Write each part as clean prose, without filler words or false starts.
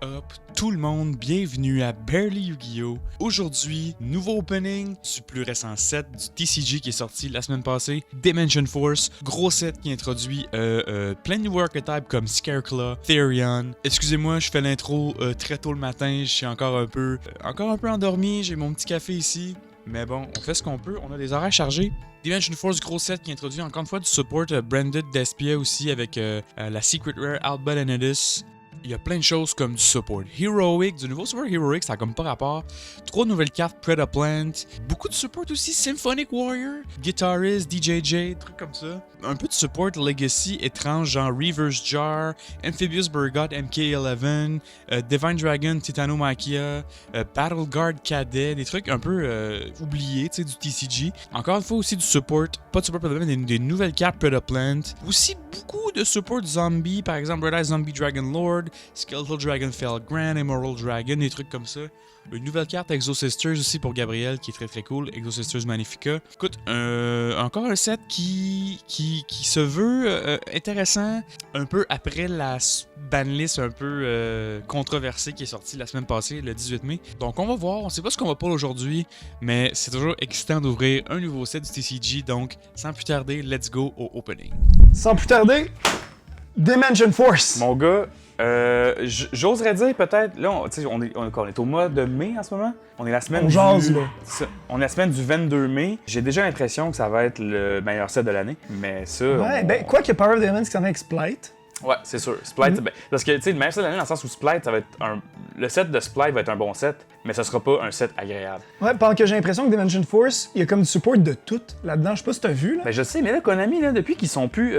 up tout le monde, bienvenue à Barely Yu-Gi-Oh! Aujourd'hui, nouveau opening du plus récent set du TCG qui est sorti la semaine passée, Dimension Force, gros set qui introduit plein de nouveaux archetypes comme Scareclaw, Therion. Excusez-moi, je fais l'intro très tôt le matin, je suis encore un peu endormi, j'ai mon petit café ici. Mais bon, on fait ce qu'on peut, on a des horaires chargés. Dimension Force, gros set qui introduit encore une fois du support Branded Despia aussi avec la Secret Rare Alba Lenidus. Il y a plein de choses comme du support Heroic, du nouveau support Heroic, ça a comme pas rapport. 3 nouvelles cartes Predaplant, beaucoup de support aussi Symphonic Warrior, Guitarist, DJJ, trucs comme ça. Un peu de support Legacy étrange genre Reverse Jar, Amphibious Burgot MK11, Divine Dragon Titanomachia, Battle Guard Cadet, des trucs un peu oubliés, tu sais, du TCG. Encore une fois aussi du support, pas de support Predaplant, des nouvelles cartes Predaplant. Aussi beaucoup de support Zombie, par exemple Red Eye Zombie Dragon Lord, Skeletal Dragon Felgrand, Emerald Dragon, des trucs comme ça. Une nouvelle carte Exo Sisters aussi pour Gabriel qui est très très cool, Exo Sisters Magnifica. Écoute, encore un set qui se veut intéressant un peu après la banlist un peu controversée qui est sortie la semaine passée, le 18 mai. Donc on va voir, on sait pas ce qu'on va pull aujourd'hui, mais c'est toujours excitant d'ouvrir un nouveau set du TCG, donc sans plus tarder, let's go au opening. Sans plus tarder, Dimension Force! Mon gars, j'oserais dire peut-être, là, on est au mois de mai en ce moment. On est la semaine On jase, là. On est la semaine du 22 mai. J'ai déjà l'impression que ça va être le meilleur set de l'année. Mais ça. Ouais, ben, quoi que Power of the Elements qui s'en vient avec Splite. Ouais, c'est sûr. Splite, ben, parce que, tu sais, le meilleur set de l'année dans le sens où Splite, ça va être le set de Splite va être un bon set, mais ça sera pas un set agréable. Ouais, pendant que j'ai l'impression que Dimension Force, il y a comme du support de tout là-dedans. Je sais pas si t'as vu, là. Ben, je sais, mais là, Konami, là, depuis qu'ils sont plus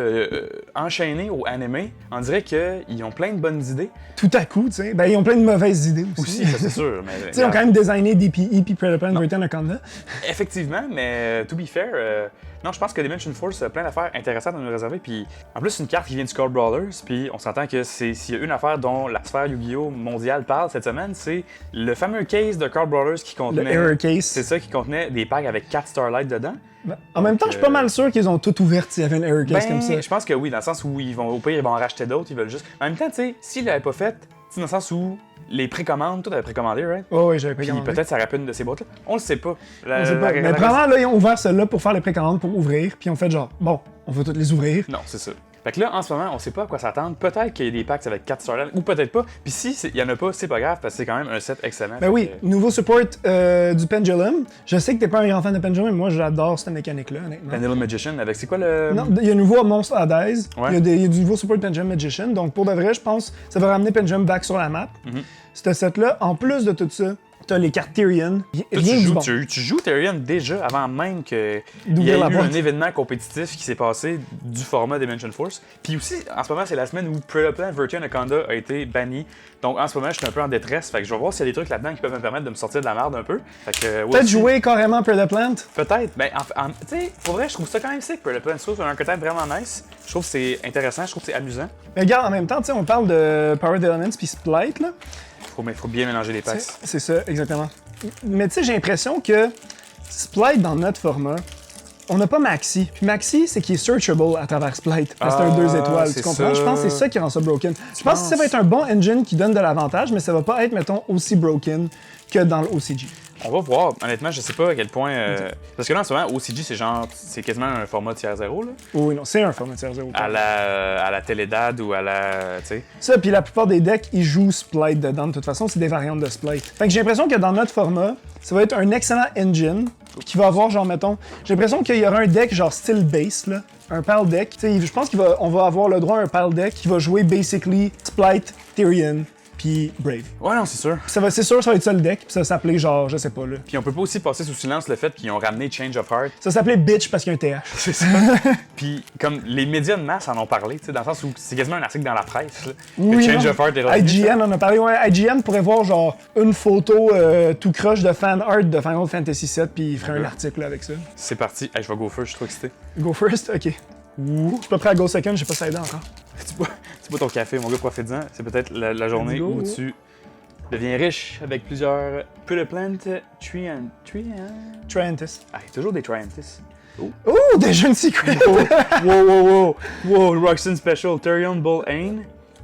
enchaînés au anime, on dirait qu'ils ont plein de bonnes idées. Tout à coup, tu sais. Ben, ils ont plein de mauvaises idées aussi. Aussi, ça, c'est sûr. Mais, Tu sais, ils ont quand même designé DPE puis Predaplant Great Anaconda. Effectivement, mais to be fair, non, je pense que Dimension Force a plein d'affaires intéressantes à nous réserver. Puis en plus, c'est une carte qui vient du Card Brawlers. Puis on s'entend que s'il y a une affaire dont la sphère Yu-Gi-Oh! Mondiale parle cette semaine, c'est le fameux case de Card Brawlers qui contenait. Le Error Case. C'est ça, qui contenait des packs avec 4 Starlight dedans. Ben, en même temps, je suis pas mal sûr qu'ils ont tout ouvert s'il y avait une Error Case comme ça. Je pense que oui, dans le sens où au pire, ils vont en racheter d'autres, ils veulent juste. En même temps, tu sais, s'ils l'avaient pas fait, dans le sens où les précommandes, tout avait précommandé, right? Oh, oui, j'avais Puis précommandé. peut-être ça aurait pu une de ces boîtes-là. On le sait pas. On sait pas. Mais vraiment, là, ils ont ouvert celle-là pour faire les précommandes, pour ouvrir. Puis on fait genre, bon, on va toutes les ouvrir. Non, c'est ça. Fait que là, en ce moment, on sait pas à quoi s'attendre. Peut-être qu'il y a des packs avec 4 Starlight, ou peut-être pas. Puis si il y en a pas, c'est pas grave, parce que c'est quand même un set excellent. Ben oui, nouveau support du Pendulum. Je sais que t'es pas un grand fan de Pendulum, mais moi j'adore cette mécanique-là, honnêtement. Pendulum Magician, avec c'est quoi le. Non, il y a un nouveau Monstre Hades. Ouais. Il y a du nouveau support Pendulum Magician. Donc pour de vrai, je pense que ça va ramener Pendulum back sur la map. Ce set-là, en plus de tout ça, t'as les cartes Therion. Toi, Rien du bon. tu joues Therion déjà avant même qu'il y D'ouvrir ait la eu boîte. un événement compétitif qui s'est passé du format Dimension Force. Puis aussi, en ce moment, c'est la semaine où Predaplant Virtue Anaconda a été banni. Donc en ce moment, je suis un peu en détresse. Fait que je vais voir s'il y a des trucs là-dedans qui peuvent me permettre de me sortir de la merde un peu. Fait que, Peut-être jouer carrément Predaplant. Peut-être. Ben, tu sais, pour vrai, je trouve ça quand même sick, Predaplant. Je trouve que c'est un archetype vraiment nice. Je trouve que c'est intéressant, je trouve que c'est amusant. Mais regarde, en même temps, tu sais, on parle de Power of the Elements puis Splite, là. Faut bien mélanger les packs. C'est ça, exactement. Mais tu sais, j'ai l'impression que Splite, dans notre format, on n'a pas Maxi. Puis Maxi, c'est qu'il est searchable à travers Splite. Parce que c'est un 2 étoiles, tu c'est comprends? ça. Je pense que c'est ça qui rend ça broken. Je pense que ça va être un bon engine qui donne de l'avantage, mais ça va pas être, mettons, aussi broken que dans le OCG. On va voir. Honnêtement, je sais pas à quel point. Parce que là, en ce moment, OCG, c'est quasiment un format tiers 0, là. Oui, non, c'est un format tier 0. À la Télédad ou à la. Tu sais. Ça, puis la plupart des decks, ils jouent Splite dedans. De toute façon, c'est des variantes de Splite. Fait que j'ai l'impression que dans notre format, ça va être un excellent engine qui va avoir, genre, mettons, j'ai l'impression qu'il y aura un deck genre style base, là. Un PAL deck. Tu sais, je pense qu'on va avoir le droit à un PAL deck qui va jouer basically Splite, Therion, puis Brave. Ouais, non, c'est sûr. C'est sûr, ça va être ça le deck, puis ça s'appelait genre, je sais pas, là. Puis on peut pas aussi passer sous silence le fait qu'ils ont ramené Change of Heart. Ça s'appelait Bitch parce qu'il y a un TH. C'est ça. Puis comme les médias de masse en ont parlé, tu sais, dans le sens où c'est quasiment un article dans la presse, là, que Change non. of Heart est revenu. IGN en a parlé, ouais. IGN pourrait voir genre une photo tout croche de fan art de Final Fantasy VII, puis il ferait un article là, avec ça. C'est parti. Hey, je vais go first, je suis trop excité. Go first? Ok. Je suis pas prêt à go second, j'ai pas ça aidé encore. Tu bois ton café, mon gars, profite-en. C'est peut-être la journée Let's go. où tu deviens riche avec plusieurs Predaplant Triantis. Ah, toujours des Triantis. Oh, déjà une secret! Wow, Roxanne Special, Therion Bull Ain,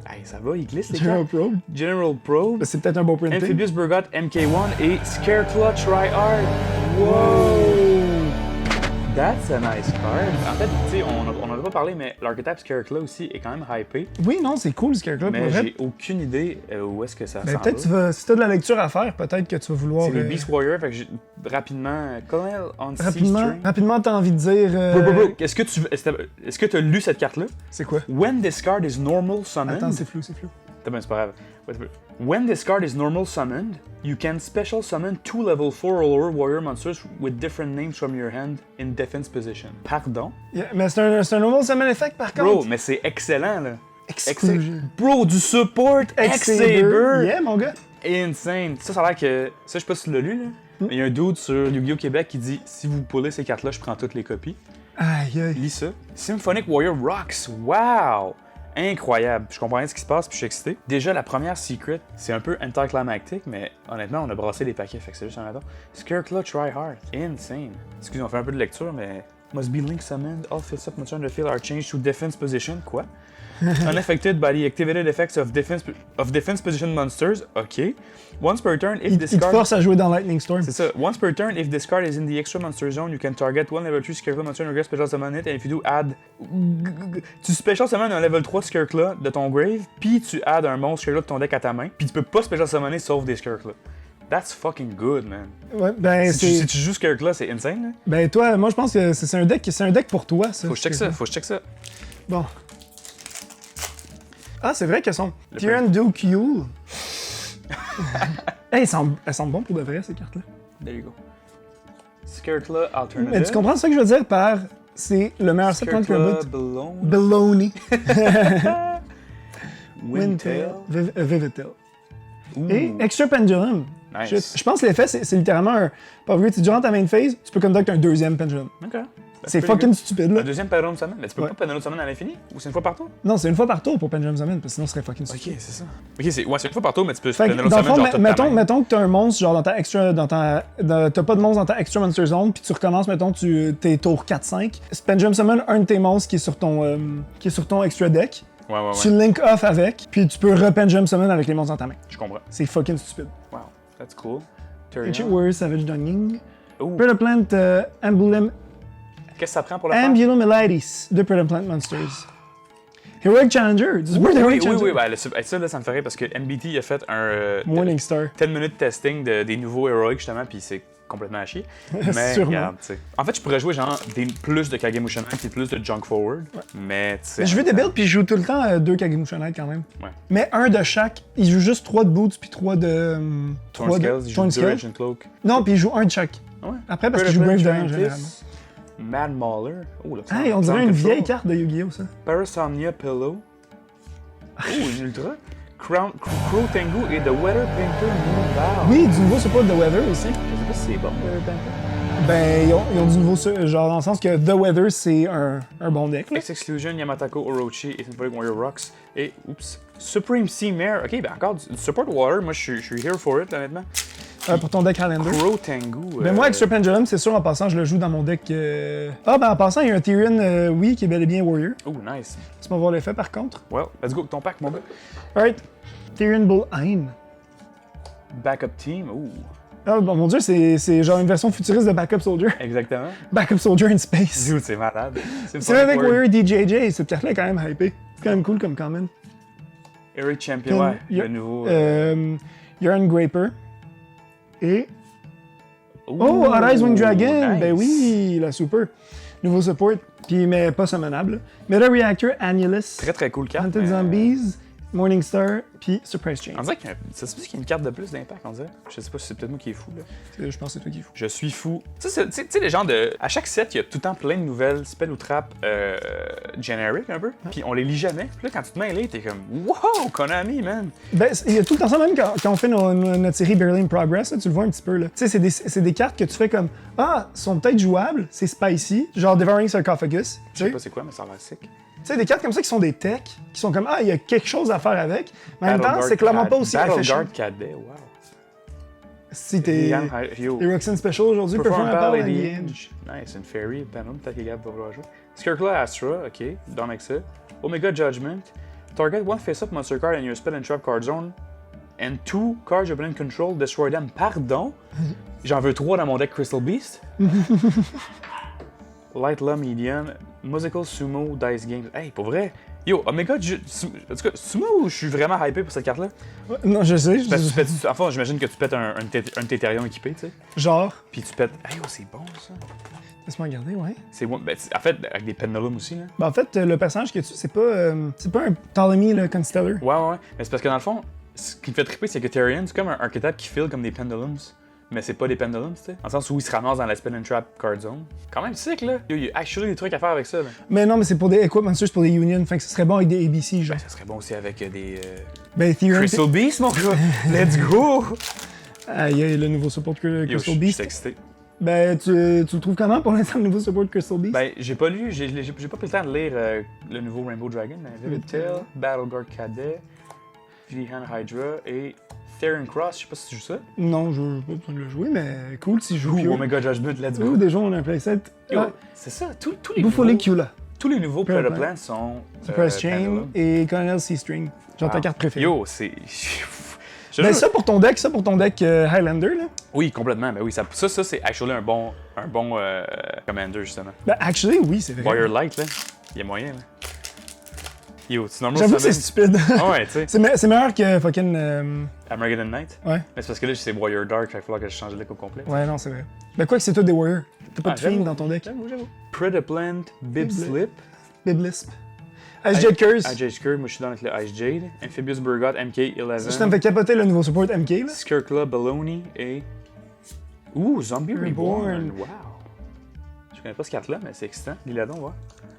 Hey, ça va, il glisse les General cartes. Probe. General Probe. C'est peut-être un bon printing. Amphibious Burgot MK1 et Scareclaw Tryhard. Wow! That's a nice card. En fait, tu sais, on en a pas parlé, mais l'archetype Scareclaw aussi est quand même hypé. Oui, non, c'est cool, ce Scareclaw. Mais j'ai aucune idée où est-ce que ça Ben, s'en peut-être va. si t'as de la lecture à faire, peut-être que tu vas vouloir. C'est les Beast Warrior, fait que rapidement, Colonel on Rapidement, t'as envie de dire. Bro, est-ce que tu as lu cette carte-là? C'est quoi? When this card is normal summoned. Attends, c'est flou, c'est flou. C'est pas grave. When this card is normal summoned, you can special summon 2 level 4 or lower warrior monsters with different names from your hand in defense position. Pardon? Yeah, mais c'est un normal summon effect par contre. Bro, mais c'est excellent là. Exclusion. Bro, du support X-Saber. Yeah, mon gars. Insane. Ça a l'air que. Ça, je sais pas si tu l'as lu là. Mais il y a un dude sur Yu-Gi-Oh! Québec qui dit si vous pullez ces cartes-là, je prends toutes les copies. Aïe, aïe. Lis ça. Symphonic Warrior Rocks. Wow! Incroyable. Je comprends rien ce qui se passe puis je suis excité. Déjà, la première secret, c'est un peu anticlimactique, mais honnêtement, on a brassé les paquets, fait que c'est juste un attends. Scareclaw Tryhard. Insane. Excusez, on fait un peu de lecture, mais. Must be link summoned. All fields up monsters on the field are changed to defense position. Quoi? Unaffected by the activated effects of defense position monsters. OK. Once per turn, if this Il te card. force à jouer dans Lightning Storm. C'est ça. Once per turn, if this card is in the extra monster zone, you can target one level 3 Scareclaw monster in your grave, special summon it, and if you do add. Tu special summon un level 3 Scareclaw de ton grave, puis tu adds un monstre Scareclaw de ton deck à ta main, puis tu peux pas special summoner sauf des Scareclaw. That's fucking good, man. Ouais, ben Si tu joues Scareclaw, c'est insane, là. Ben toi, moi je pense que c'est un deck pour toi, ça. Faut que je check ça. Bon. Ah, c'est vrai qu'elles sont. Le Tyrannodule. Hey, elles sont bons pour de vrai, ces cartes-là. There you go. Scareclaw Alternative. Mais tu comprends ce que je veux dire par c'est le meilleur set contre le Scareclaw bout? Balloon. Baloney. Windtail. Vivital. Ouh. Et Extra Pendulum. Nice. Je pense que l'effet, c'est littéralement un. Pas vrai, durant ta main phase, tu peux conduct un deuxième Pendulum. Ok. C'est fucking stupide, Un là. deuxième Pendulum Summon. Mais tu peux Ouais. pas Pendulum Summon à l'infini? Ou c'est une fois par tour? Non, c'est une fois par tour pour Pendulum Summon, parce que sinon, ce serait fucking stupide. Ok, c'est ça. Ok, c'est une fois par tour, mais tu peux Fait que, Pendulum dans le Summon fond, genre toute ta main. mettons que t'as un monstre genre dans ta extra. T'as pas de monstre dans ta extra monster zone, puis tu recommences, mettons, t'es tour 4-5. Pendulum Summon un de tes monstres qui est sur ton extra deck. Ouais. Tu link off avec, puis tu peux re-Pendulum Summon avec les monstres dans ta main. Je comprends. C'est fucking stupide. Wow, that's cool. Ancient Warrior Savage Dungeon. Ouh. Predator Plant Emblem. Qu'est-ce que ça prend pour le faire? Ambulum Elitis de Predator Plant Monsters. Heroic Challenger. Du support Heroic Challenger. Oui. Ben, ça, là, ça me ferait parce que NBT a fait un Morningstar. 10 minutes testing des nouveaux Heroic, justement, puis c'est complètement à chier. Mais Sûrement. regarde, tu sais. En fait, je pourrais jouer genre plus de Kagemusha Knight puis plus de Junk Forward. Mais tu sais. Mais je veux des builds, puis je joue tout le temps 2 Kagemusha Knight quand même. Ouais. Mais un de chaque. Il joue juste 3 de Boots, puis 3 de. Thorn Scales, il joue Thorn 2 Scales. Ancient Cloak. Non, puis il joue un de chaque. Ouais. Après, parce qu'il joue Brave Giant, Giantess, généralement. Mad Mauler. Oh, là, Hey, on dirait une vieille carte de Yu-Gi-Oh! Ça. Parasomnia Pillow. Oh, une ultra. Crow Tengu et The Weather Painter Moonbow. Oui, du nouveau support de Weather aussi. Je sais pas si c'est bon, Weather Painter. Ben, ils ont du nouveau, genre dans le sens que The Weather, c'est un bon deck. Là. X-Exclusion, Yamatako, Orochi et Symphonic Warrior Rocks. Et, oups, Supreme Sea Mare. Ok, ben encore du support water. Moi, je suis here for it, honnêtement. Pour ton deck Highlander. Crow Tengu. Ben moi, Extra Pendulum, c'est sûr, en passant, je le joue dans mon deck. Ah, ben en passant, il y a un Tyrion, oui, qui est bel et bien Warrior. Oh, nice. Tu vas voir l'effet par contre. Well, let's go avec ton pack, mon gars. Alright. Tyrion Bullheim. Backup Team. Ouh. Ah, bon, mon dieu, c'est genre une version futuriste de Backup Soldier. Exactement. Backup Soldier in Space. Dude, c'est malade. C'est vrai avec Warrior DJJ, cette carte-là est quand même hypée. C'est quand même cool comme comment. Eric Champion, ouais, le nouveau. Yarn Graper. Et. Ouh, Oh, Arise Wing Dragon! nice. Ben oui, la super. Nouveau support, puis mais pas summonable. Meta Reactor, Annulus, Très très cool carte. Hunted mais- Zombies, Morningstar, puis Surprise Chain. On dirait qu'il y a, ça se peut qu'il y a une carte de plus d'impact, on dirait. Je sais pas si c'est peut-être moi qui est fou, là. Je pense que c'est toi qui fous. Je suis fou. Tu sais, les gens de. À chaque set, il y a tout le temps plein de nouvelles spell ou trap generic un peu. Puis on les lit jamais. Puis là, quand tu te mets là, t'es comme wow, Konami, man. Ben, il y a tout le temps ça, même quand on fait notre série Barely in Progress, là, tu le vois un petit peu. Là. Tu sais, c'est des cartes que tu fais comme ah, sont peut-être jouables, c'est spicy, genre Devouring Sarcophagus. Je sais pas c'est quoi, mais ça a l'air sick. Tu sais, des cartes comme ça qui sont des techs, qui sont comme ah, il y a quelque chose à faire avec. Mais en même temps, Battleguard c'est clairement pas aussi efficient. Battleguard Cadet, wow. Si t'es. Yo. Les Roxanne Special aujourd'hui, Perform Perform Battle Lady and the Edge. Nice, une Fairy, Panon, peut-être que Gab va vouloir jouer. Scareclaw Astra, ok, dans avec ça. Omega Judgment. Target one face-up monster card in your spell and trap card zone, and 2 cards your opponent control, destroy them. Pardon? J'en veux 3 dans mon deck Crystal Beast. Light Law Medium, Musical Sumo Dice Games. Hey, pour vrai. Yo, Omega, en tout cas, Sumo, je suis vraiment hypé pour cette carte-là. Non, je sais. Enfin, j'imagine que tu pètes un Téthérion équipé, tu sais. Genre. Puis tu pètes. Hey, oh, c'est bon ça. Laisse-moi regarder, ouais. C'est bon. Ben, en fait, avec des pendulums aussi, là. Ben, en fait, le personnage que tu. C'est pas un Ptolemy, le Constellar. Ouais. Mais c'est parce que dans le fond, ce qui me fait triper, c'est que Therian, c'est comme un archétype qui file comme des pendulums. Mais c'est pas des pendulums, tu sais. Dans le sens où il se ramasse dans la spell and trap card zone. Quand même sick, là. Il y a actually des trucs à faire avec ça, là. Mais non, mais c'est pour des Equip Monsters, pour des Unions. Fait que ce serait bon avec des ABC, genre. Ben, ça serait bon aussi avec des. Ben, Theron. Crystal Beast, mon gars! Let's go! Aïe, aïe, le nouveau support Yo, Crystal je Beast. suis excité. Ben, tu le trouves comment pour l'instant, le nouveau support Crystal Beast? Ben, j'ai pas lu, j'ai pas pris le temps de lire le nouveau Rainbow Dragon. Vivid Tail, Battleguard Cadet, Vihan Hydra et Theron Cross. Je sais pas si tu joues ça. Non, je n'ai pas besoin de le jouer, mais cool si je joue Ou Pure. Omega Judgment, let's go. Ouh, déjà, on a un playset. Yo, Ah, c'est ça, tous les Buffalo nouveaux, Q, là. tous les nouveaux Pure Predator Plan. Plants sont Suppress Chain Pendulum. et Colonel C-String. Genre ta Wow. carte préférée. Yo, c'est... Je Ben, jure. ça pour ton deck Highlander, là. Oui, complètement. Ben oui, ça c'est actually un bon commander, justement. Ben, actually, oui, c'est vrai. Warrior Light, là, il y a moyen, là. Yo, c'est normal. J'avoue que c'est stupide. Ah ouais, tu sais. C'est meilleur que fucking. Armageddon Knight. Ouais. Mais c'est parce que là, c'est Warrior Dark, il va falloir que je change de deck au complet. Ouais, non, c'est vrai. Ben, quoi que c'est toi des Warriors. T'as pas Ah, de Fiend j'avoue. dans ton deck. J'avoue. Predaplant, Bib Slip, Biblisp. Ice Jet Curse. Ice Jade Curve, moi je suis dans avec le Ice Jade, Amphibious Burgot, Ça me MK11, fait capoter le nouveau support MK, là. Skirkla, Baloney et. Ouh, Zombie Reborn! Wow! Je connais pas cette carte-là, mais c'est excitant. Lis-la donc, voir.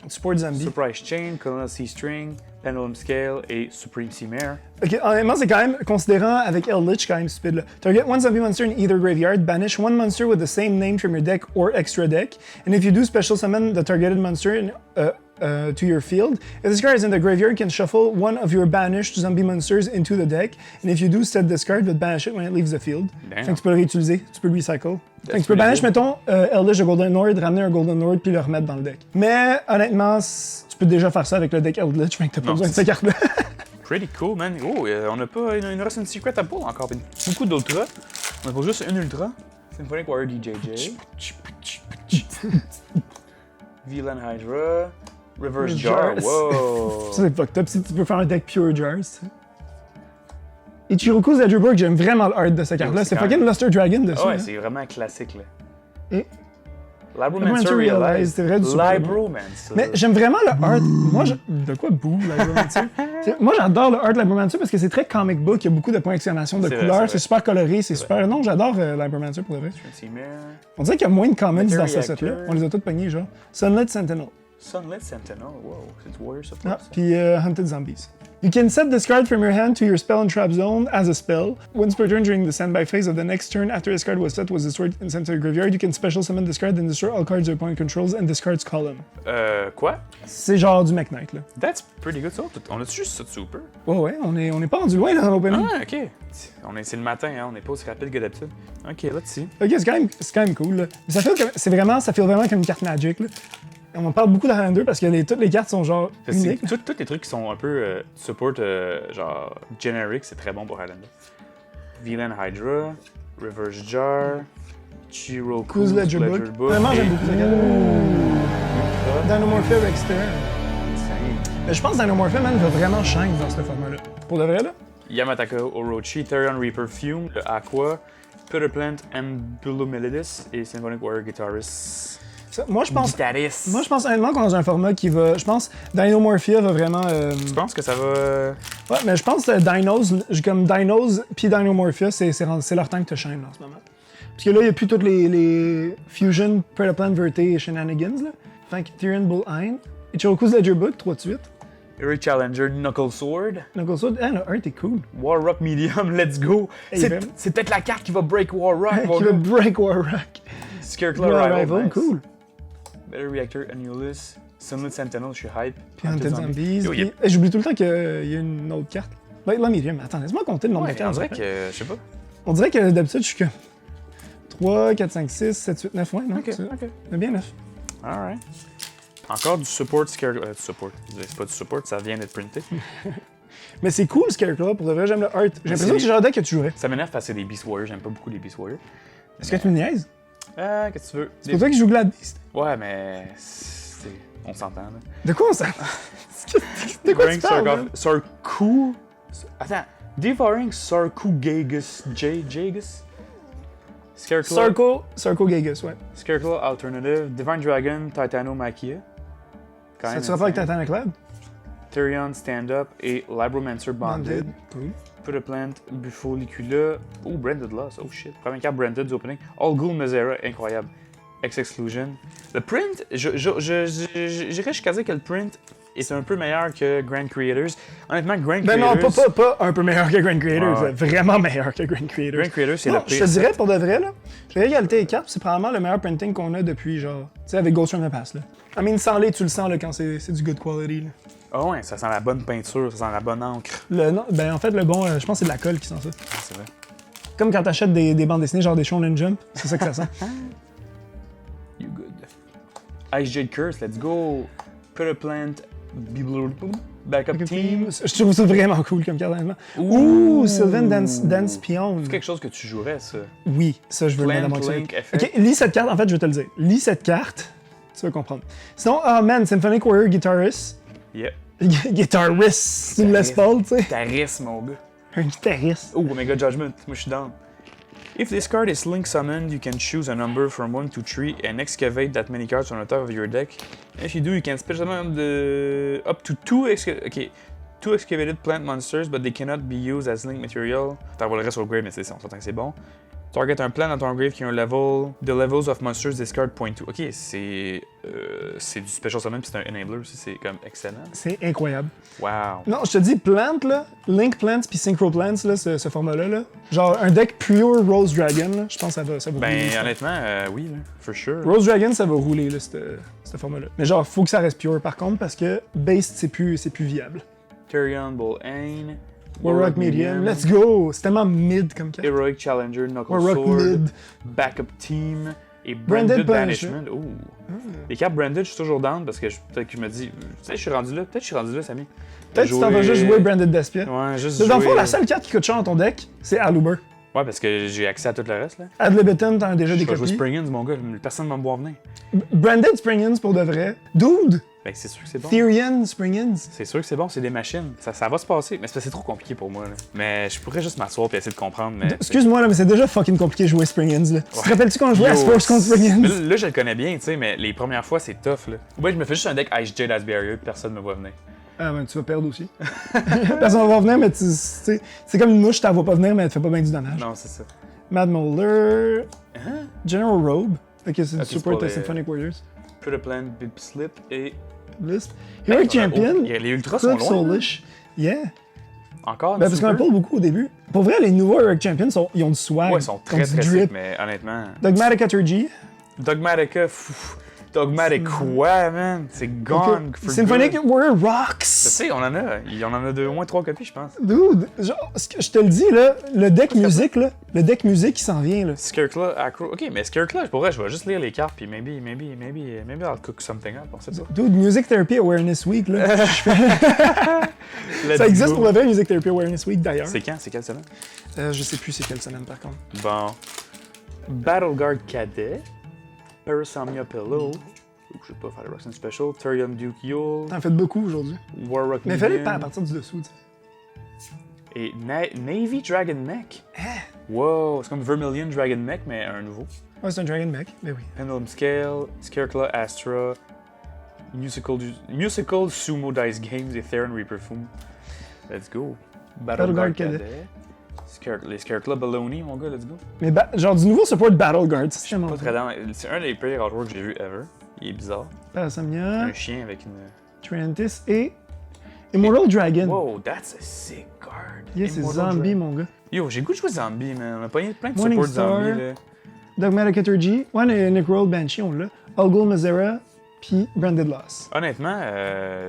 Support Zombie. Surprise Chain, Colonel C-String, Pendulum Scale et Supreme Sea Mare. Ok, honnêtement, c'est quand même, considérant avec Eldritch, quand même stupide là. Target one zombie monster in either graveyard, banish one monster with the same name from your deck or extra deck, and if you do, special summon the targeted monster to your field. If this card is in the graveyard, you can shuffle one of your banished zombie monsters into the deck, and if you do, set this card, but banish it when it leaves the field. Damn. Fait que tu peux le réutiliser, tu peux le recycle. Fait que tu peux pretty banish, cool. mettons, Eldritch de Golden Lord, ramener un Golden Lord, puis le remettre dans le deck. Mais honnêtement, tu peux déjà faire ça avec le deck Eldritch, fait que t'as pas Non, besoin de c'est- ces cartes-là. Pretty cool, man. Oh, on a pas. Il nous reste une Secret à pull encore. Puis beaucoup d'ultra. On a pas juste une ultra. Symphonic Warrior DJJ. Villain Hydra. Reverse Jar. Jars. Wow! Ça, c'est fucked up si tu peux faire un deck Pure Jars. Ichiroku's Ledgerburg, j'aime vraiment le art de cette carte-là. c'est C'est quand fucking même- Luster Dragon dessus. Ah ouais, hein. c'est vraiment un classique, là. Et- Libromancer Realize, Realize. c'est vrai, du super Libromancer. Mais j'aime vraiment le art. Moi, de quoi bouh, Libromancer? Moi, j'adore le art de Libromancer parce que c'est très comic book. Il y a beaucoup de points d'exclamation, de C'est vrai, couleurs. c'est C'est vrai. super coloré, c'est super. Non, j'adore Libromancer pour le vrai. Supreme Sea Mare. On dirait qu'il y a moins de comments Meteor dans ce set-là. Reactor. On les a tous pognés, genre. Sunlit Sentinel. Sunlit Sentinel. Wow, c'est du Warrior Support. Ah, ça. puis Hunted Zombies. You can set this card from your hand to your spell and trap zone as a spell. Once per turn during the standby phase of the next turn after this card was set was destroyed and sent to the graveyard, you can special summon this card and destroy all cards your opponent controls and discards column. Quoi? C'est genre du Mech Knight, là. That's pretty good. Ça, on a juste ça de super? Ouais, on est pas rendu loin là, dans l'opening. Ah, ok. C'est le matin, hein, on n'est pas aussi rapide que d'habitude. Ok, let's see. Ok, c'est quand même cool, là. Mais ça fait vraiment comme une carte Magic, là. On parle beaucoup de Highlander parce que toutes les cartes sont genre uniques. Tous les trucs qui sont un peu support genre generic, c'est très bon pour Highlander. Villain Hydra, Reverse Jar, Chiroku's Who's Ledger Book. Vraiment, j'aime beaucoup cette carte. Dinomorphia Rexter. Mais je pense que Dinomorphia, man, va vraiment shine dans ce format-là. Pour de vrai, là. Yamataka Orochi, Therion Reaper Fume, le Aqua, Putterplant, Ambulomelidus et Symphonic Warrior Guitarist. Moi, je pense Guitarist. honnêtement qu'on est dans un format qui va. Je pense Dinomorphia va vraiment. Je pense que ça va. Ouais, mais je pense que comme Dinos puis Dinomorphia, c'est leur temps que te shine là, en ce moment. Parce que là, il n'y a plus toutes les Fusion, Predaplan, Verte et Shenanigans. Là. Fait que Tyrion Bullhine, Ichiroku's Ledger Book, 3 de suite. Eric Challenger, Knuckle Sword, Knuckle Sword, le art est cool. War Rock Medium, let's go! Hey, C'est vraiment. c'est peut-être la carte qui va break War Rock, mon Qui va gars. break Warrock. Scareclaw Your Rival, Rival, nice. cool. Better Reactor, Annulus, Sunlit Sentinel, je suis hype. Puis Hunted Zombies. Yo, Puis... J'oublie tout le temps qu'il y a une autre carte. Light Medium. Attends, laisse-moi compter le nombre de Ouais, on cartes. dirait que, je sais pas. On dirait que d'habitude, je suis que 3, 4, 5, 6, 7, 8, 9, ouais, non? Ok, c'est ok. c'est bien 9. Alright. Encore du support Scareclaw. Support. C'est pas du support, ça vient d'être printé. Mais c'est cool, Scarecrow, pour de vrai, j'aime le art. J'ai l'impression que c'est le genre de deck que tu jouerais. Ça m'énerve parce que c'est des Beast Warriors, j'aime pas beaucoup les Beast Warriors. Est-ce que tu me niaises? Qu'est-ce que tu veux? C'est pour toi que je joue Glad Beast. Ouais, mais. On s'entend, là. De quoi on s'en... De quoi tu parles, là? Sarku. Attends. Devouring Sarcogagus Jagus? Scarecrow. Sarcogagus, ouais. Scarecrow Alternative. Divine Dragon Titanomaquia. Ça te rappelle avec Titanic Lab? Tyrion Stand-Up et Labromancer Bonded. Cool. Put a Plant, Bufolicula. Oh, Branded Loss. Oh shit. Première carte Branded du opening. All Ghoul Misera, incroyable. X-Exclusion. Le print, j'irais jusqu'à dire que le print est un peu meilleur que Grand Creators. Honnêtement, Grand Ben Creators... non, pas un peu meilleur que Grand Creators, Ouais. Vraiment meilleur que Grand Creators. Grand Creators, c'est Non, le je pire. te dirais pour de vrai, là, je dirais égalité et 4, c'est probablement le meilleur printing qu'on a depuis, genre, tu sais, avec Ghost from the Past, là. I mean, sans les, tu le sens, là, quand c'est du good quality, là. Ah ouais, ça sent la bonne peinture, ça sent la bonne encre. Ben, en fait, le bon, je pense que c'est de la colle qui sent ça. Ah, c'est vrai. Comme quand t'achètes des bandes dessinées, genre des Shonen Jump, c'est ça que ça sent. You good. Ice Jade Curse, let's go. Put a Plant, Backup Team. Je trouve ça vraiment cool comme carte, honnêtement. Ouh, Sylvan Dance Pion. C'est quelque chose que tu jouerais, ça. Oui, ça, je veux le mettre dans Plant mon Link truc. Effect. Ok, lis cette carte, en fait, je vais te le dire. Lis cette carte, tu vas comprendre. Sinon, oh man, Symphonic Warrior Guitarist. Yep. Guitarist, c'est une Les Paul, tu sais. Taris, mon gars. Un guitariste. Oh, Omega Judgment. Moi, je suis down. If this card is Link summoned, you can choose a number from 1 to 3 and excavate that many cards on the top of your deck. If you do, you can special summon up to two excavated plant monsters, but they cannot be used as Link material. T'envoies le reste au grave, mais c'est ça, on s'entend que c'est bon. Target un plant dans ton grave qui a un level. The levels of monsters discard point 2. Ok, c'est du special summon puis c'est un enabler aussi, c'est comme excellent. C'est incroyable. Wow. Non, je te dis, Plant, là, Link Plants puis Synchro Plants, là, ce format-là, là, genre un deck pure Rose Dragon, là, je pense que ça va rouler. Ben, honnêtement, oui, là, for sure. Rose Dragon, ça va rouler, là, ce format-là. Mais genre, faut que ça reste pure, par contre, parce que Based, c'est plus viable. Tyrion Bullane. Warrock Medium, let's go! C'est tellement mid comme carte. Heroic Challenger, Knuckle Warrock Sword, mid. Backup Team et Branded Branded Banishment. Banishment. Ooh. Les cartes Branded, je suis toujours down parce que peut-être que je me dis, tu sais, je suis rendu là, peut-être que je suis rendu là, Samy. Peut-être que tu t'en vas juste jouer Branded Despia. Ouais, juste Mais dans le fond, jouer- la seule carte qui coûte cher dans ton deck, c'est Aluber. Ouais, parce que j'ai accès à tout le reste, là. Ad libitum, t'en as déjà Je des vais jouer copies. Springins, mon gars, personne ne va me voir venir. Branded Springins, pour de vrai. Dude! Ben, c'est sûr que c'est bon. Therian Springins. C'est sûr que c'est bon, c'est des machines. Ça va se passer, mais c'est parce que c'est trop compliqué pour moi, là. Mais je pourrais juste m'asseoir et essayer de comprendre, mais... Excuse-moi, là, mais c'est déjà fucking compliqué de jouer Springins, là. Tu te rappelles-tu quand on jouait à Yo, Sports contre Mais Springins? là, je le connais bien, tu sais, mais les premières fois, c'est tough, là. Ouais, je me fais juste un deck Ice Jade as Barrier, personne ne me voit venir. Ah, ben, tu vas perdre aussi. Personne va venir, mais tu sais, c'est comme une mouche, t'en vois pas venir, mais elle te fait pas bien du dommage. Non, c'est ça. Mad Molar. Hein? General Robe. Ok, c'est du Ok, c'est support pour de les- Symphonic Warriors. Put a Plant, Bip Slip et... List. Heroic Champion. Les ultras sont Club loin. hein? Soulish. Yeah. Encore, Ben, parce qu'on en parle beaucoup au début. Pour vrai, les nouveaux Heroic Champions, ils ont du swag. Ouais, ils sont très ils ont du très drip. sick, mais honnêtement... Dogmatic Aturgy. Dogmatica, Dogmatic quoi, man? C'est gone for Symphonic good. Warrior Tu Rocks. sais, on en a au moins 3 copies, je pense. Dude, genre, je te le dis, là, le deck musique, là, le deck musique, il s'en vient, là. Scareclaw, Acro... Ok, mais Scareclaw, pour vrai, je vais juste lire les cartes, puis maybe I'll cook something up, on sait pas. Dude, Music Therapy Awareness Week, là. Let's Ça existe go. pour le vrai, Music Therapy Awareness Week, d'ailleurs. C'est quand? C'est quelle semaine? Je sais plus c'est quelle semaine, par contre. Bon. Battleguard Cadet. Parasomnia Pillow. Je sais pas, Fireworks and Special. Tyrion Duke Yule. T'en fais beaucoup aujourd'hui. Warrock Mais fallait Medium, pas à partir du dessous, tu sais. Et Navy Dragon Mech. Hein? Wow, c'est comme Vermilion Dragon Mech, mais un nouveau. Ouais, c'est un Dragon Mech, mais oui. Pendulum Scale, Scareclaw Astra, Musical Sumo Dice Games et Theron Reaper Foom. Let's go. Battleguard Cadet. Les Scareclaw Baloney, mon gars, let's go. Mais genre du nouveau support Battle Guard, c'est tellement Pas très dans... C'est un des pires artworks que j'ai vu ever. Il est bizarre. Parasomnia, Un chien avec une... Trentis et Immortal Dragon. Wow, that's a sick card. Yes, c'est Immortal Zombie, Dragon. mon gars. Yo, j'ai le goût de jouer Zombie, man. On a pas plein de Morning support Star. Zombie, là. Dogmatic Aturgy, ouais, Necroll Banshee, on l'a. Algol Misera, puis Branded Loss. Honnêtement,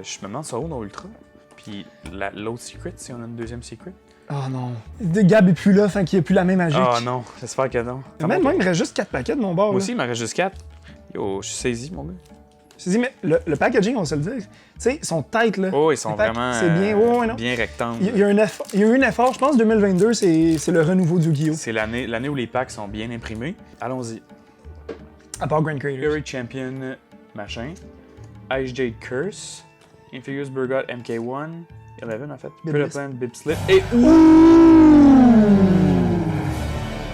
je me demande ça où dans Ultra. Puis l'autre secret, si on a une deuxième secret. Oh non. Gab est plus là, fait qu'il n'y a plus la même magique. Oh non, j'espère que non. Même moi, il me reste juste 4 paquets de mon bord. Moi là. aussi, il m'en reste juste 4. Yo, je suis saisi, mon gars. Je te dis, mais le packaging, on va se le dire, tu sais, ils sont tight, là. Oh, ils sont Les packs, vraiment c'est bien, ouais, non. bien rectangles. Il y a eu un effort, je pense, 2022, c'est le renouveau du Yu-Gi-Oh! C'est l'année où les packs sont bien imprimés. Allons-y. À part Grand Creators. Fury Champion, machin. Ice Jade Curse. Infigous Burgot MK1. 11 en fait. Biblis. Plant Bib Slip. Et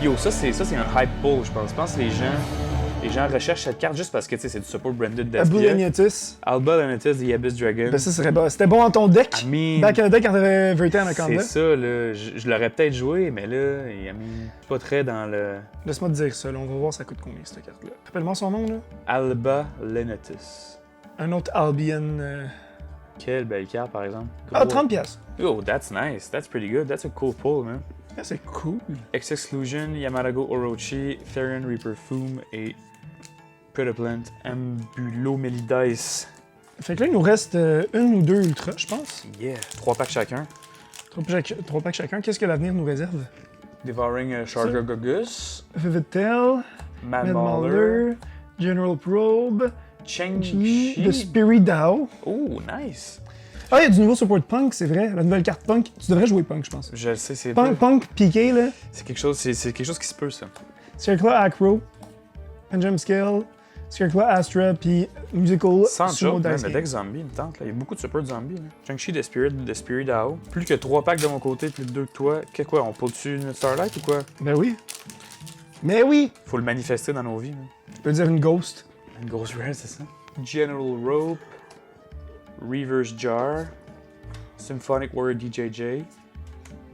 yo, ça c'est un hype pull, je pense. Je pense que les gens recherchent cette carte juste parce que tu sais, c'est du support branded d'Espia. Abulaniatis. Alba Lanitus, The Abyss Dragon. Ben, ça serait bon. C'était bon dans ton deck. I mean, Back in the deck quand t'avais Verité Anaconda. c'est ça, là. Je l'aurais peut-être joué, mais là, I mean, je suis pas très dans le. Laisse-moi te dire ça, là. On va voir ça coûte combien cette carte-là. Rappelle-moi son nom, là. Alba Lanitus. Un autre Albion. Quelle belle carte, par exemple. Ah, 30$. Oh, that's nice. That's pretty good. That's a cool pull, man. Ah, c'est cool. X-Exclusion, Yamarago Orochi, Therian Reaper Fume et Predaplant Ambulomelidice. Fait que là, il nous reste une ou deux ultras, je pense. Yeah. 3 packs chacun. 3 packs chacun. Qu'est-ce que l'avenir nous réserve? Devouring Shargagogus, Vivid Tail, Mad Mad Mauler, Mauler, General Probe, Cheng-Chi. The Spirit Dao. Oh, nice. Ah, il y a du nouveau support Punk, c'est vrai. La nouvelle carte Punk. Tu devrais jouer Punk, je pense. Je le sais, c'est Punk piqué, là. c'est quelque chose qui se peut, ça. Scareclaw Acro, Pendulum Scale, Scareclaw Astra, puis Musical Sans Sumo joke, man, Dice le Game. deck zombie, il me tente. Là. Il y a beaucoup de support zombie. Cheng-Chi, The Spirit Dao. Plus que 3 packs de mon côté, plus que 2 de toi. Quoi, on pull dessus une Starlight ou quoi? Ben oui. Mais oui! Faut le manifester dans nos vies. Là. Tu peux dire une Ghost. Une grosse rare, c'est ça? General Rope, Reverse Jar, Symphonic Warrior DJJ,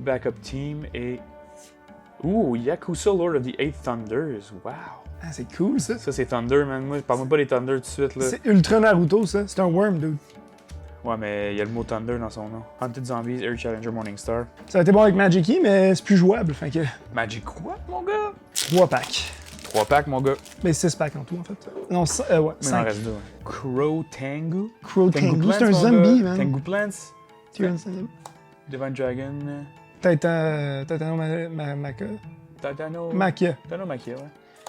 Backup Team et. Ouh, Yakuza Lord of the Eight Thunders. Wow! Ah, c'est cool, ça. Ça, c'est Thunder, man. Moi, parle-moi pas des Thunder tout de suite, là. C'est Ultra Naruto, ça. C'est un worm, dude. Ouais, mais il y a le mot Thunder dans son nom. Hunted Zombies, Air Challenger, Morningstar. Ça a été bon avec Magic-E, mais c'est plus jouable. Fait que Magic quoi, mon gars? 3 packs. 3 packs, mon gars. Mais 6 packs en tout, en fait. Non, ouais, Mais il en 5. reste 2. Crow Tengu. Crow Tengu, c'est un mon zombie, gars. man. Tengu Plants. Tyrannosaurus. Divine Dragon. Tatano Makia. Tatano Makia, ouais.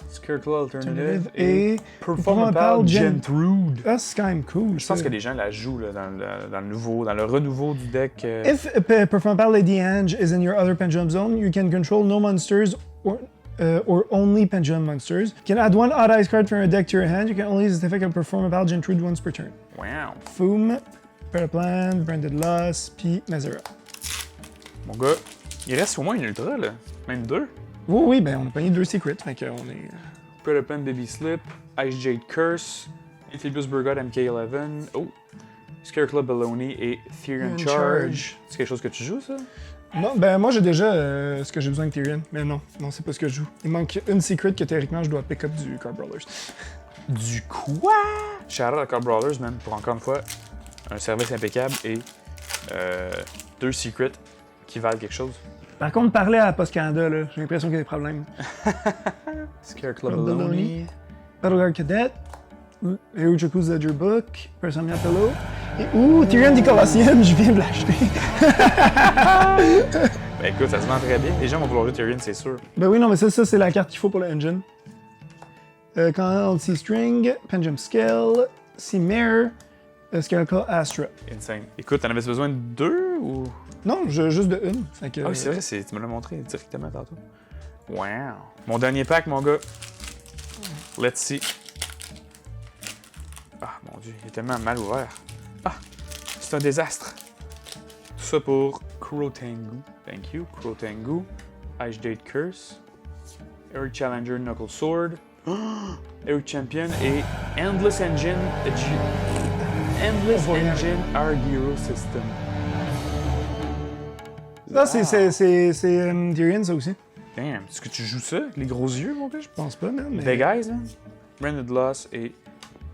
Scareclaw Alternative Et Performapal Gentrude. Ah, c'est quand même cool. Je pense que les gens la jouent là, dans le renouveau du deck. If Performapal Lady Ange is in your other Pendulum Zone, you can control no monsters or only Pendulum monsters. You can add 1 odd ice card from your deck to your hand. You can only use this effect of Performapal Gentrude once per turn. Wow. Foom, Predaplant, Branded Loss, puis Mazera. Mon gars, il reste au moins une ultra, là. Même 2. Oui, oui, ben on a pogné 2 secrets, fait qu'on est... Predaplant Baby Slip, Ice Jade Curse, Amphibious Burgot MK11, oh, Scareclaw Baloney et Therian Charge. C'est quelque chose que tu joues, ça? Non, ben moi j'ai déjà ce que j'ai besoin de Tyrion, mais non, c'est pas ce que je joue. Il manque une secret que théoriquement je dois pick up du Card Brawlers. Du quoi? Shout out à Card Brawlers, man, pour encore une fois un service impeccable et 2 secrets qui valent quelque chose. Par contre, parler à Post Canada, là, j'ai l'impression qu'il y a des problèmes. Scareclaw Baloney. Baloney. Battleguard Cadet, Erujaku's Ledger Book, Persomnia Pillow, et Tyrion du Colosseum, je viens de l'acheter. Ben écoute, ça se vend très bien. Les gens vont vouloir jouer Tyrion, c'est sûr. Ben oui, non, mais ça c'est la carte qu'il faut pour le engine. Canal Sea String, Pendulum Scale, Sea Mare, Scareclaw Astra. Insane. Écoute, t'en avais besoin de 2 ou. Non, juste de une. Fait que, Ah oui, c'est vrai, tu me l'as montré directement tantôt. Wow. Mon dernier pack, mon gars. Let's see. Ah, mon Dieu, il est tellement mal ouvert. Ah, c'est un désastre. Tout ça pour Crow Tengu. Thank you, Crow Tengu. Ice Jade Curse. Air Challenger Knuckle Sword. Air Champion et Endless Engine. Endless Engine Argyro System. Ça, c'est Tyrion, ça aussi. Damn, est-ce que tu joues ça avec les gros yeux, mon gars? Je pense pas, man. Mais... Des guys, hein? Branded Loss et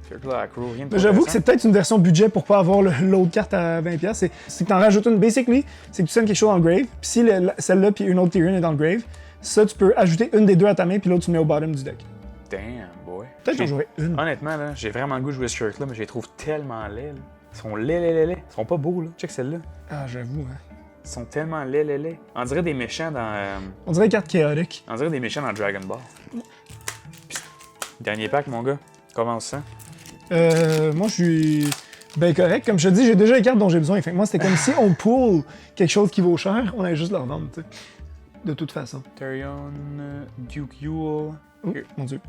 Scareclaw Acro, rien de Mais j'avoue que c'est peut-être une version budget pour pas avoir l'autre carte à 20$. C'est que t'en rajoutes une. Basically, c'est que tu sends quelque chose dans le grave, puis si celle-là puis une autre Tyrion est dans le grave, ça, tu peux ajouter une des deux à ta main, puis l'autre, tu mets au bottom du deck. Damn, boy. Peut-être j'en jouerais une. Honnêtement, là, j'ai vraiment le goût de jouer ce Scareclaw, mais je les trouve tellement laids. Là. Ils sont laids. Ils sont pas beaux, là. Check celle-là. Ah, j'avoue, hein. Ils sont tellement laids. On dirait des méchants dans. On dirait une carte chaotique. On dirait des méchants dans Dragon Ball. Puis, dernier pack, mon gars. Commence ça. Moi, je suis ben correct. Comme je te dis, j'ai déjà les cartes dont j'ai besoin. Fait que moi, c'était comme si on pull quelque chose qui vaut cher, on allait juste le revendre, tu sais. De toute façon. Therion, Duke Ewell. Oh, mon dieu.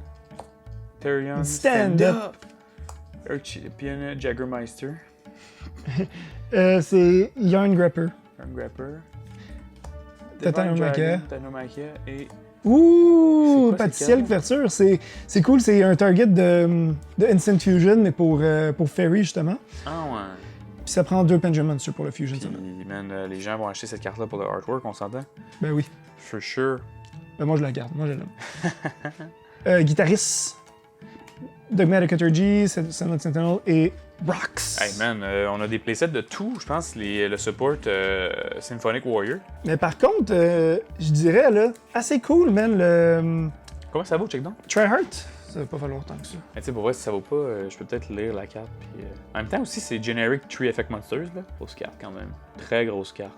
Therion, Stand up. Archipian, Jaggermeister. C'est Yarn Grapper. Un Grapper. Titanomachia. Titanomachia et... Ouh! C'est quoi, Pâtissier c'est couverture. C'est cool. C'est un target de Instant Fusion, mais pour Fairy, justement. Ah ouais. Puis ça prend 2 Pendulum Monster pour le Fusion. Puis, man, les gens vont acheter cette carte-là pour le artwork, on s'entend? Ben oui. For sure. Ben moi, je la garde. Moi, je l'aime. Guitariste. Dogmatic Liturgy, Summon Sentinel et Rocks. Hey man, on a des playsets de tout, je pense, le support Symphonic Warrior. Mais par contre, je dirais, là, assez cool, man, le Comment ça vaut, check donc? Tryheart. Ça va pas falloir longtemps que ça. Mais tu sais, pour vrai, si ça vaut pas, je peux peut-être lire la carte. Puis, En même temps aussi, c'est Generic Tree Effect Monsters, là. Grosse carte quand même. Très grosse carte.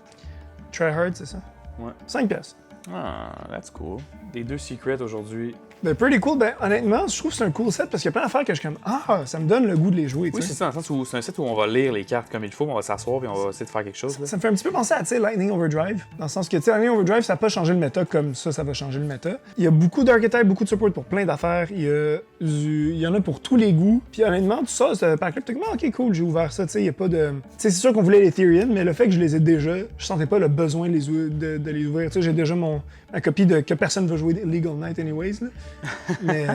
Tryhard, c'est ça? Ouais. 5 pièces. Ah, that's cool. Des 2 secrets aujourd'hui. Ben, pretty cool. Ben, honnêtement, je trouve que c'est un cool set parce qu'il y a plein d'affaires que je suis comme, ah, ça me donne le goût de les jouer, tu Oui, sais. c'est ça, dans le sens où c'est un set où on va lire les cartes comme il faut, on va s'asseoir puis on va essayer de faire quelque chose. Là. Ça me fait un petit peu penser à, tu sais, Lightning Overdrive. Dans le sens que, tu sais, Lightning Overdrive, ça n'a pas changé le méta comme ça va changer le méta. Il y a beaucoup d'archetypes, beaucoup de support pour plein d'affaires. Il y en a pour tous les goûts. Puis honnêtement, tout ça, ce pack-là, peut-être, ok, cool, j'ai ouvert ça, tu sais, il n'y a pas de. Tu sais, c'est sûr qu'on voulait les Therian, mais le fait que je les ai déjà, je sentais pas le besoin de les ouvrir. Tu sais, j'ai déjà ma copie que personne ne veut jouer Legal Knight, anyways, là. Mais.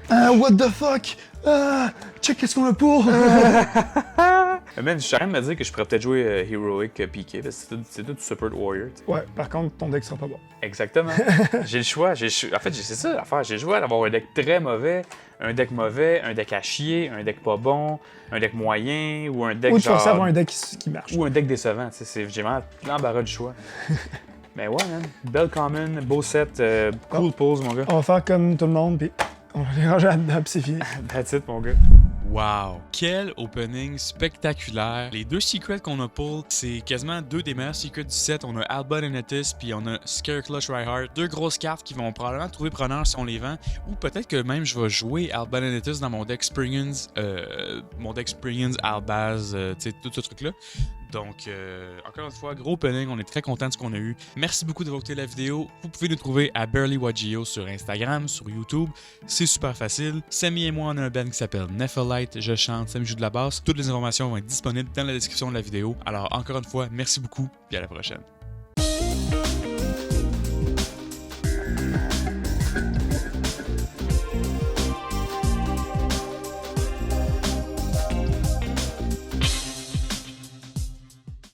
What the fuck? Check qu'est-ce qu'on a pour! Man, je suis en train de me dire que je pourrais peut-être jouer Heroic PK, parce que c'est tout du Support Warrior. T'sais. Ouais, par contre, ton deck sera pas bon. Exactement. J'ai le choix. En fait, c'est ça l'affaire. J'ai le choix d'avoir un deck très mauvais, un deck à chier, un deck pas bon, un deck moyen, ou un deck Ou de genre... forcer à avoir un deck qui marche. Ou un deck décevant. J'ai vraiment l'embarras du choix. Mais ouais, man. Belle common, beau set, cool pose, mon gars. On va faire comme tout le monde, puis on va les ranger là-dedans, puis c'est fini. That's it, mon gars. Wow! Quel opening spectaculaire! Les 2 secrets qu'on a pull, c'est quasiment 2 des meilleurs secrets du set. On a Alba Enetis, puis on a Scareclush Rhyhart. 2 grosses cartes qui vont probablement trouver preneur si on les vend. Ou peut-être que même je vais jouer Alba Enetis dans mon deck Springens, Albaz, tu sais, tout ce truc-là. Donc, encore une fois, gros opening, on est très content de ce qu'on a eu. Merci beaucoup d'avoir écouté la vidéo. Vous pouvez nous trouver à BurlyWatchio sur Instagram, sur YouTube. C'est super facile. Samy et moi, on a un band qui s'appelle Nephalite. Je chante, Samy joue de la basse. Toutes les informations vont être disponibles dans la description de la vidéo. Alors, encore une fois, merci beaucoup et à la prochaine.